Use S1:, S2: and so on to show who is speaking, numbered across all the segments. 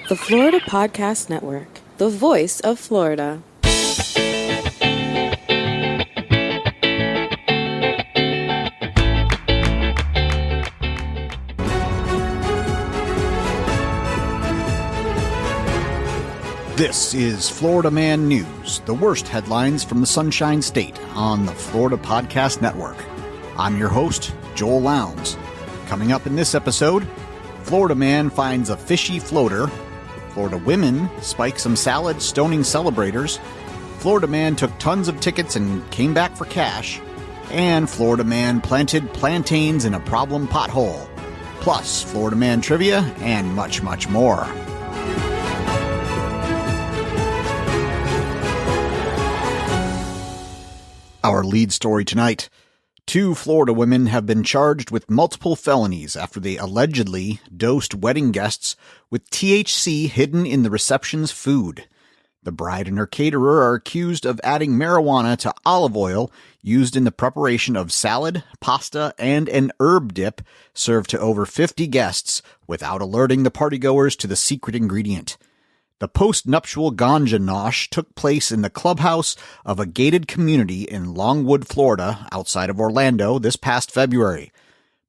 S1: The Florida Podcast Network, the voice of Florida.
S2: This is Florida Man News, the worst headlines from the Sunshine State on the Florida Podcast Network. I'm your host, Joel Lounds. Coming up in this episode, Florida man finds a fishy floater, Florida women spike some salad stoning celebrators, Florida man took tons of tickets and came back for cash, and Florida man planted plantains in a problem pothole. Plus, Florida man trivia and much, much more. Our lead story tonight. 2 Florida women have been charged with multiple felonies after they allegedly dosed wedding guests with THC hidden in the reception's food. The bride and her caterer are accused of adding marijuana to olive oil used in the preparation of salad, pasta, and an herb dip served to over 50 guests without alerting the partygoers to the secret ingredient. The post-nuptial ganja nosh took place in the clubhouse of a gated community in Longwood, Florida, outside of Orlando, this past February.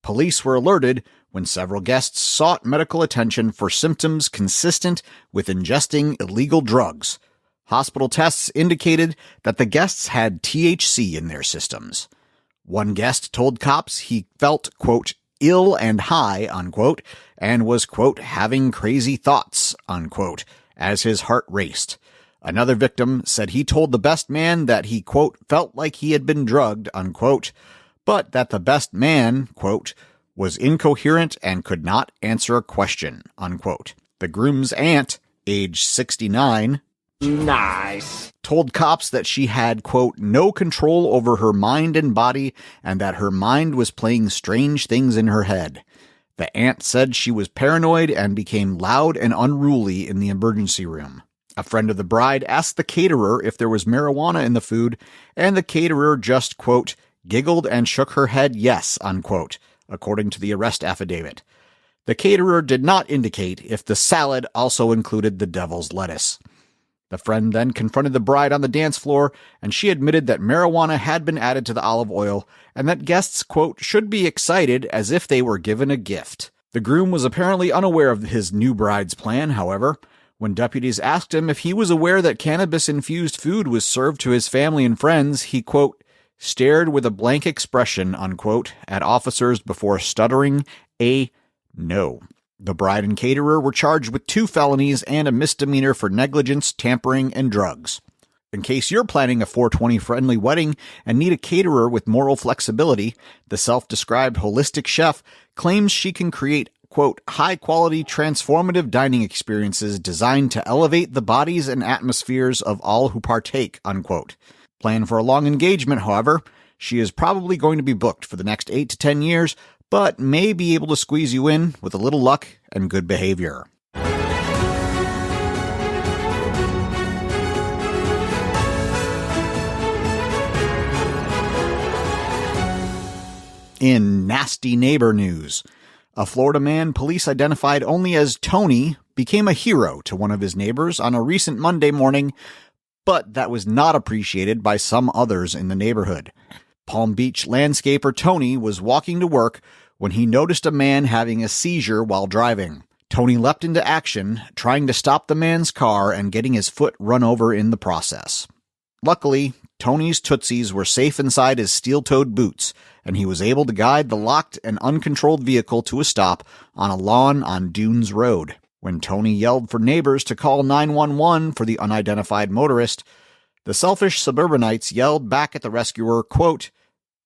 S2: Police were alerted when several guests sought medical attention for symptoms consistent with ingesting illegal drugs. Hospital tests indicated that the guests had THC in their systems. One guest told cops he felt, quote, ill and high, unquote, and was, quote, having crazy thoughts, unquote, as his heart raced. Another victim said he told the best man that he, quote, felt like he had been drugged, unquote, but that the best man, quote, was incoherent and could not answer a question, unquote. The groom's aunt, age 69, nice, told cops that she had, quote, no control over her mind and body and that her mind was playing strange things in her head. The aunt said she was paranoid and became loud and unruly in the emergency room. A friend of the bride asked the caterer if there was marijuana in the food, and the caterer just, quote, giggled and shook her head yes, unquote, according to the arrest affidavit. The caterer did not indicate if the salad also included the devil's lettuce. The friend then confronted the bride on the dance floor, and she admitted that marijuana had been added to the olive oil and that guests, quote, should be excited as if they were given a gift. The groom was apparently unaware of his new bride's plan, however. When deputies asked him if he was aware that cannabis-infused food was served to his family and friends, he, quote, stared with a blank expression, unquote, at officers before stuttering a no. The bride and caterer were charged with 2 felonies and a misdemeanor for negligence, tampering, and drugs. In case you're planning a 420-friendly wedding and need a caterer with moral flexibility, the self-described holistic chef claims she can create, quote, high-quality, transformative dining experiences designed to elevate the bodies and atmospheres of all who partake, unquote. Plan for a long engagement, however. She is probably going to be booked for the next 8 to 10 years, but may be able to squeeze you in with a little luck and good behavior. In nasty neighbor news, a Florida man police identified only as Tony became a hero to one of his neighbors on a recent Monday morning, but that was not appreciated by some others in the neighborhood. Palm Beach landscaper Tony was walking to work when he noticed a man having a seizure while driving. Tony leapt into action, trying to stop the man's car and getting his foot run over in the process. Luckily, Tony's tootsies were safe inside his steel-toed boots, and he was able to guide the locked and uncontrolled vehicle to a stop on a lawn on Dunes Road. When Tony yelled for neighbors to call 911 for the unidentified motorist, the selfish suburbanites yelled back at the rescuer, quote,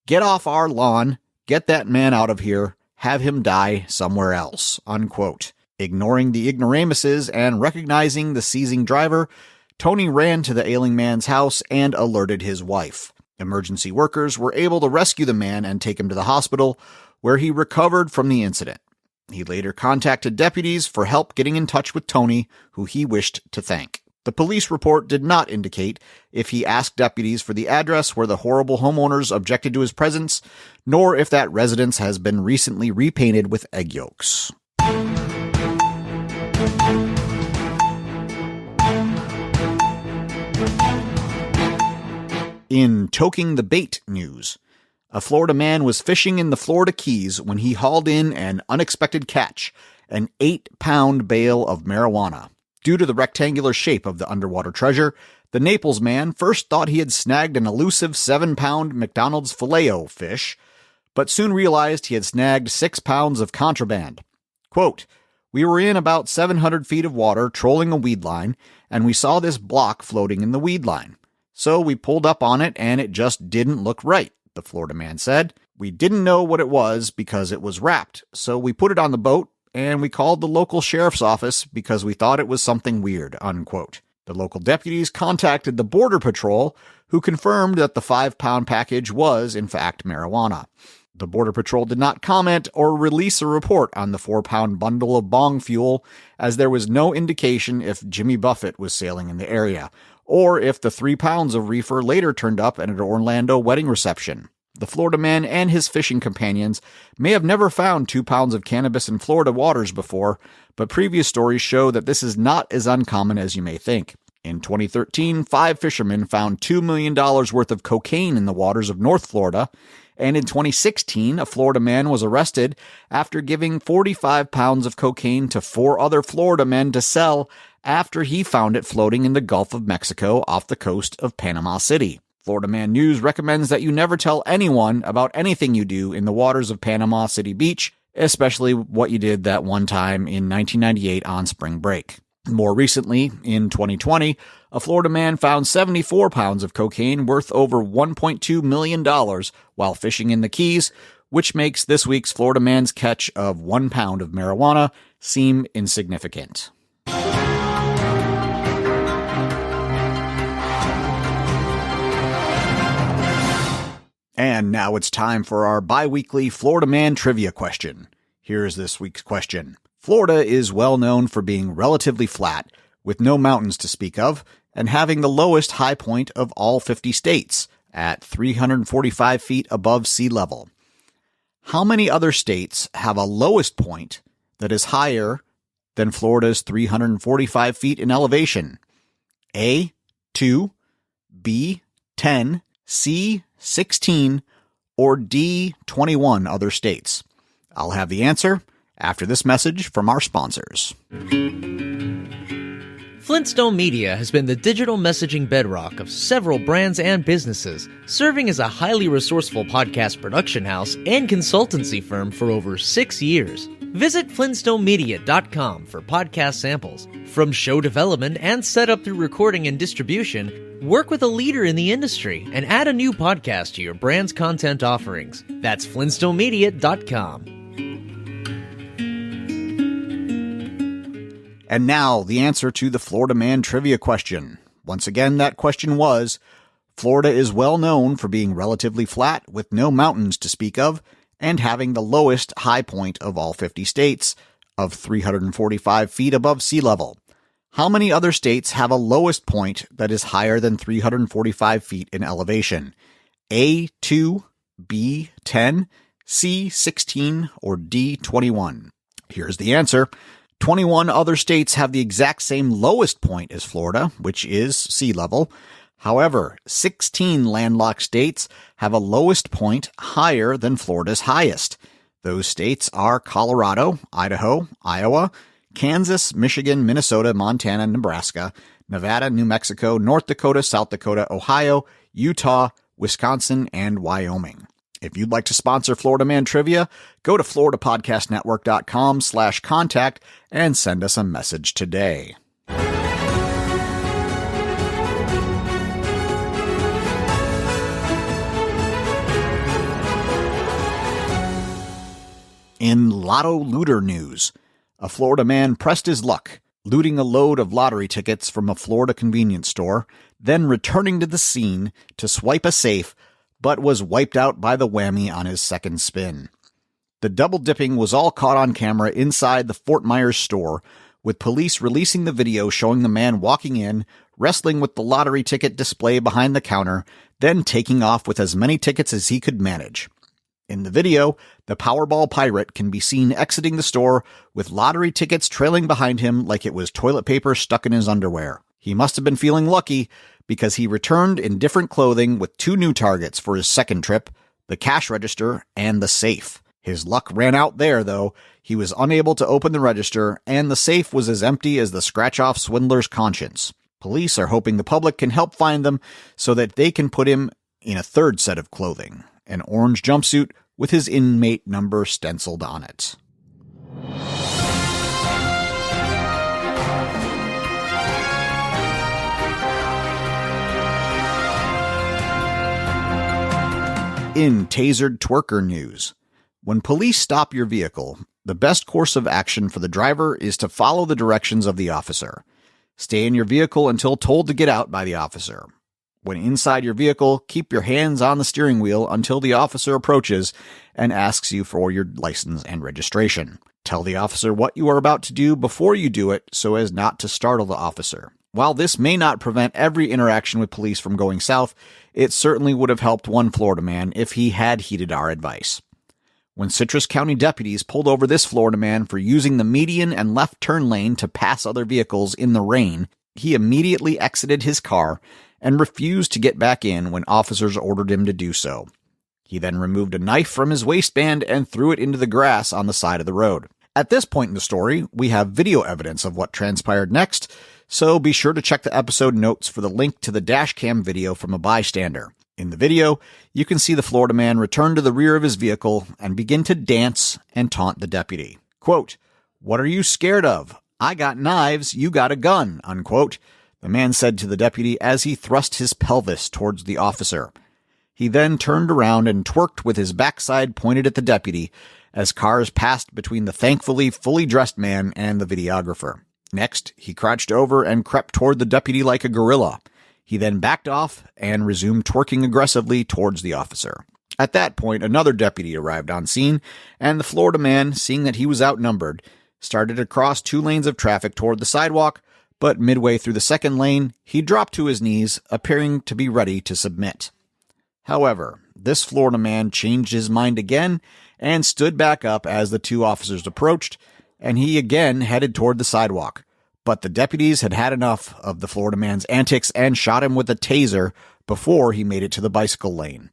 S2: get off our lawn, get that man out of here, have him die somewhere else, unquote. Ignoring the ignoramuses and recognizing the seizing driver, Tony ran to the ailing man's house and alerted his wife. Emergency workers were able to rescue the man and take him to the hospital, where he recovered from the incident. He later contacted deputies for help getting in touch with Tony, who he wished to thank. The police report did not indicate if he asked deputies for the address where the horrible homeowners objected to his presence, nor if that residence has been recently repainted with egg yolks. In Toking the Bait news, a Florida man was fishing in the Florida Keys when he hauled in an unexpected catch, an 8-pound bale of marijuana. Due to the rectangular shape of the underwater treasure, the Naples man first thought he had snagged an elusive 7-pound McDonald's Filet-O fish, but soon realized he had snagged 6 pounds of contraband. Quote, "We were in about 700 feet of water trolling a weed line, and we saw this block floating in the weed line. So we pulled up on it, and it just didn't look right," the Florida man said. "We didn't know what it was because it was wrapped, so we put it on the boat, and we called the local sheriff's office because we thought it was something weird," unquote. The local deputies contacted the Border Patrol, who confirmed that the 5-pound package was, in fact, marijuana. The Border Patrol did not comment or release a report on the 4-pound bundle of bong fuel, as there was no indication if Jimmy Buffett was sailing in the area, or if the 3 pounds of reefer later turned up at an Orlando wedding reception. The Florida man and his fishing companions may have never found 2 pounds of cannabis in Florida waters before, but previous stories show that this is not as uncommon as you may think. In 2013, 5 fishermen found $2 million worth of cocaine in the waters of North Florida, and in 2016, a Florida man was arrested after giving 45 pounds of cocaine to 4 other Florida men to sell after he found it floating in the Gulf of Mexico off the coast of Panama City. Florida Man News recommends that you never tell anyone about anything you do in the waters of Panama City Beach, especially what you did that one time in 1998 on spring break. More recently, in 2020, a Florida man found 74 pounds of cocaine worth over $1.2 million while fishing in the Keys, which makes this week's Florida man's catch of 1 pound of marijuana seem insignificant. And now it's time for our bi-weekly Florida Man trivia question. Here's this week's question. Florida is well known for being relatively flat, with no mountains to speak of, and having the lowest high point of all 50 states, at 345 feet above sea level. How many other states have a lowest point that is higher than Florida's 345 feet in elevation? A, 2, B, 10, C, 16, or D, 21 other states? I'll have the answer after this message from our sponsors.
S3: Flintstone Media has been the digital messaging bedrock of several brands and businesses, serving as a highly resourceful podcast production house and consultancy firm for over 6 years. Visit flintstonemedia.com for podcast samples. From show development and setup through recording and distribution, work with a leader in the industry and add a new podcast to your brand's content offerings. That's flintstonemedia.com.
S2: And now, the answer to the Florida Man trivia question. Once again, that question was, Florida is well known for being relatively flat with no mountains to speak of, and having the lowest high point of all 50 states, of 345 feet above sea level. How many other states have a lowest point that is higher than 345 feet in elevation? A, 2, B, 10, C, 16, or D, 21? Here's the answer. 21 other states have the exact same lowest point as Florida, which is sea level. However, 16 landlocked states have a lowest point higher than Florida's highest. Those states are Colorado, Idaho, Iowa, Kansas, Michigan, Minnesota, Montana, Nebraska, Nevada, New Mexico, North Dakota, South Dakota, Ohio, Utah, Wisconsin, and Wyoming. If you'd like to sponsor Florida Man Trivia, go to floridapodcastnetwork.com/contact and send us a message today. In Lotto Looter news, a Florida man pressed his luck, looting a load of lottery tickets from a Florida convenience store, then returning to the scene to swipe a safe, but was wiped out by the whammy on his second spin. The double dipping was all caught on camera inside the Fort Myers store, with police releasing the video showing the man walking in, wrestling with the lottery ticket display behind the counter, then taking off with as many tickets as he could manage. In the video, the Powerball pirate can be seen exiting the store with lottery tickets trailing behind him like it was toilet paper stuck in his underwear. He must have been feeling lucky, because he returned in different clothing with 2 new targets for his second trip, the cash register and the safe. His luck ran out there, though. He was unable to open the register, and the safe was as empty as the scratch-off swindler's conscience. Police are hoping the public can help find them so that they can put him in a third set of clothing, an orange jumpsuit with his inmate number stenciled on it. In Tasered Twerker news, when police stop your vehicle, the best course of action for the driver is to follow the directions of the officer. Stay in your vehicle until told to get out by the officer. When inside your vehicle, keep your hands on the steering wheel until the officer approaches and asks you for your license and registration. Tell the officer what you are about to do before you do it so as not to startle the officer. While this may not prevent every interaction with police from going south, it certainly would have helped one Florida man if he had heeded our advice. When Citrus County deputies pulled over this Florida man for using the median and left turn lane to pass other vehicles in the rain, he immediately exited his car and refused to get back in when officers ordered him to do so. He then removed a knife from his waistband and threw it into the grass on the side of the road. At this point in the story, we have video evidence of what transpired next, so be sure to check the episode notes for the link to the Dashcam video from a bystander. In the video, you can see the Florida man return to the rear of his vehicle and begin to dance and taunt the deputy. Quote, "What are you scared of? I got knives, you got a gun," unquote, the man said to the deputy as he thrust his pelvis towards the officer. He then turned around and twerked with his backside pointed at the deputy as cars passed between the thankfully fully dressed man and the videographer. Next, he crouched over and crept toward the deputy like a gorilla. He then backed off and resumed twerking aggressively towards the officer. At that point, another deputy arrived on scene, and the Florida man, seeing that he was outnumbered, started to cross 2 lanes of traffic toward the sidewalk, but midway through the second lane, he dropped to his knees, appearing to be ready to submit. However, this Florida man changed his mind again and stood back up as the 2 officers approached, and he again headed toward the sidewalk. But the deputies had had enough of the Florida man's antics and shot him with a taser before he made it to the bicycle lane.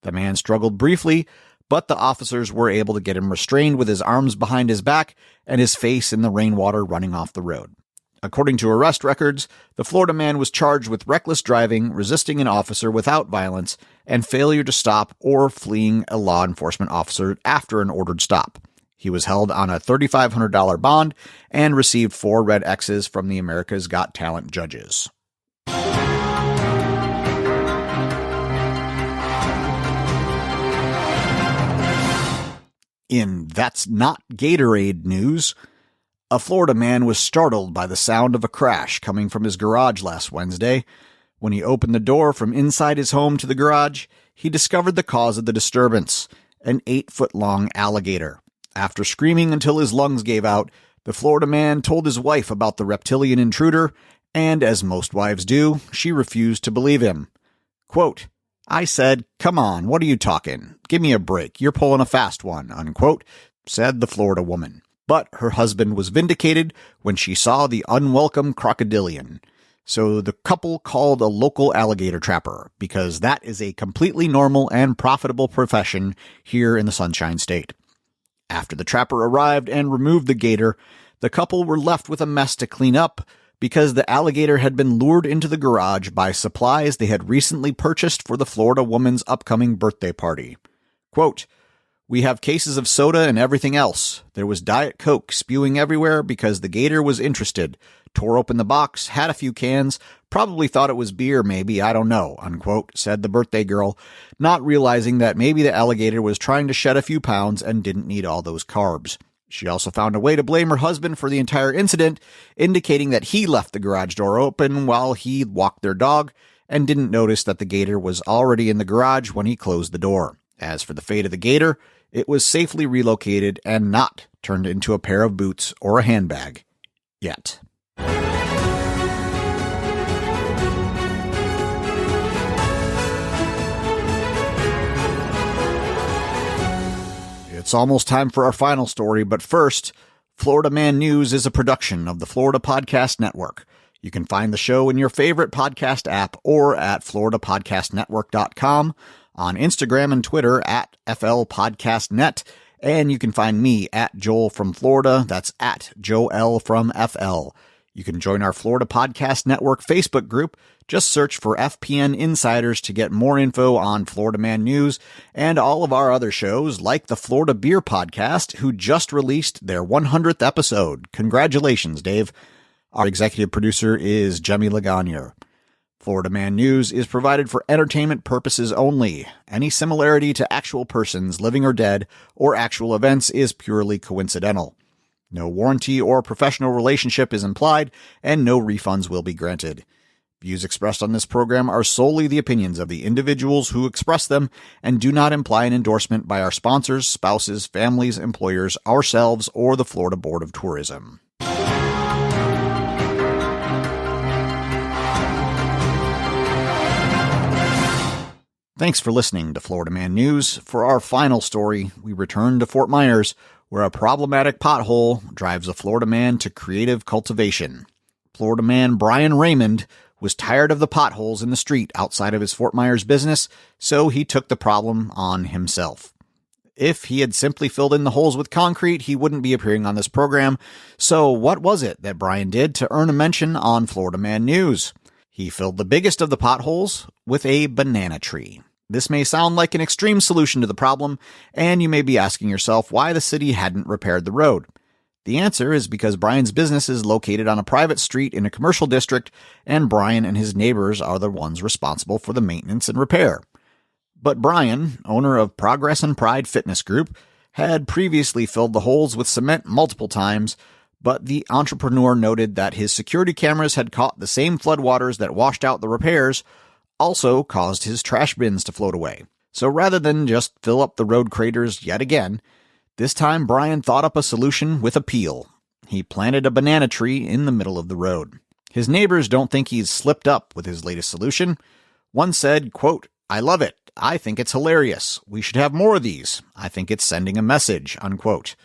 S2: The man struggled briefly, but the officers were able to get him restrained with his arms behind his back and his face in the rainwater running off the road. According to arrest records, the Florida man was charged with reckless driving, resisting an officer without violence, and failure to stop or fleeing a law enforcement officer after an ordered stop. He was held on a $3,500 bond and received 4 red X's from the America's Got Talent judges. In That's Not Gatorade news, a Florida man was startled by the sound of a crash coming from his garage last Wednesday. When he opened the door from inside his home to the garage, he discovered the cause of the disturbance, an 8-foot-long alligator. After screaming until his lungs gave out, the Florida man told his wife about the reptilian intruder, and as most wives do, she refused to believe him. Quote, "I said, come on, what are you talking? Give me a break, you're pulling a fast one," unquote, said the Florida woman. But her husband was vindicated when she saw the unwelcome crocodilian. So the couple called a local alligator trapper, because that is a completely normal and profitable profession here in the Sunshine State. After the trapper arrived and removed the gator, the couple were left with a mess to clean up because the alligator had been lured into the garage by supplies they had recently purchased for the Florida woman's upcoming birthday party. Quote, "We have cases of soda and everything else. There was Diet Coke spewing everywhere because the gator was interested. Tore open the box, had a few cans, probably thought it was beer maybe, I don't know," unquote, said the birthday girl, not realizing that maybe the alligator was trying to shed a few pounds and didn't need all those carbs. She also found a way to blame her husband for the entire incident, indicating that he left the garage door open while he walked their dog and didn't notice that the gator was already in the garage when he closed the door. As for the fate of the gator, it was safely relocated and not turned into a pair of boots or a handbag. Yet. It's almost time for our final story, but first, Florida Man News is a production of the Florida Podcast Network. You can find the show in your favorite podcast app or at floridapodcastnetwork.com, on Instagram and Twitter at FLPodcastNet, and you can find me at Joel from Florida. That's at Joel from FL. You can join our Florida Podcast Network Facebook group. Just search for FPN Insiders to get more info on Florida Man News and all of our other shows, like the Florida Beer Podcast, who just released their 100th episode. Congratulations, Dave. Our executive producer is Jemmy Legagneur. Florida Man News is provided for entertainment purposes only. Any similarity to actual persons, living or dead, or actual events is purely coincidental. No warranty or professional relationship is implied, and no refunds will be granted. Views expressed on this program are solely the opinions of the individuals who express them and do not imply an endorsement by our sponsors, spouses, families, employers, ourselves, or the Florida Board of Tourism. Thanks for listening to Florida Man News. For our final story, we return to Fort Myers, where a problematic pothole drives a Florida man to creative cultivation. Florida man Brian Raymond was tired of the potholes in the street outside of his Fort Myers business, so he took the problem on himself. If he had simply filled in the holes with concrete, he wouldn't be appearing on this program. So what was it that Brian did to earn a mention on Florida Man News? He filled the biggest of the potholes with a banana tree. This may sound like an extreme solution to the problem, and you may be asking yourself why the city hadn't repaired the road. The answer is because Brian's business is located on a private street in a commercial district, and Brian and his neighbors are the ones responsible for the maintenance and repair. But Brian, owner of Progress and Pride Fitness Group, had previously filled the holes with cement multiple times, but the entrepreneur noted that his security cameras had caught the same floodwaters that washed out the repairs, also caused his trash bins to float away. So rather than just fill up the road craters yet again, this time Brian thought up a solution with appeal. He planted a banana tree in the middle of the road. His neighbors don't think he's slipped up with his latest solution. One said, quote, "I love it. I think it's hilarious. We should have more of these. I think it's sending a message," unquote.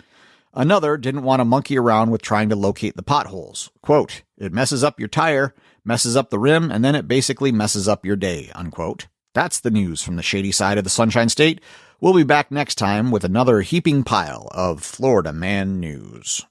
S2: Another didn't want to monkey around with trying to locate the potholes. Quote, "It messes up your tire, messes up the rim, and then it basically messes up your day," unquote. That's the news from the shady side of the Sunshine State. We'll be back next time with another heaping pile of Florida Man News.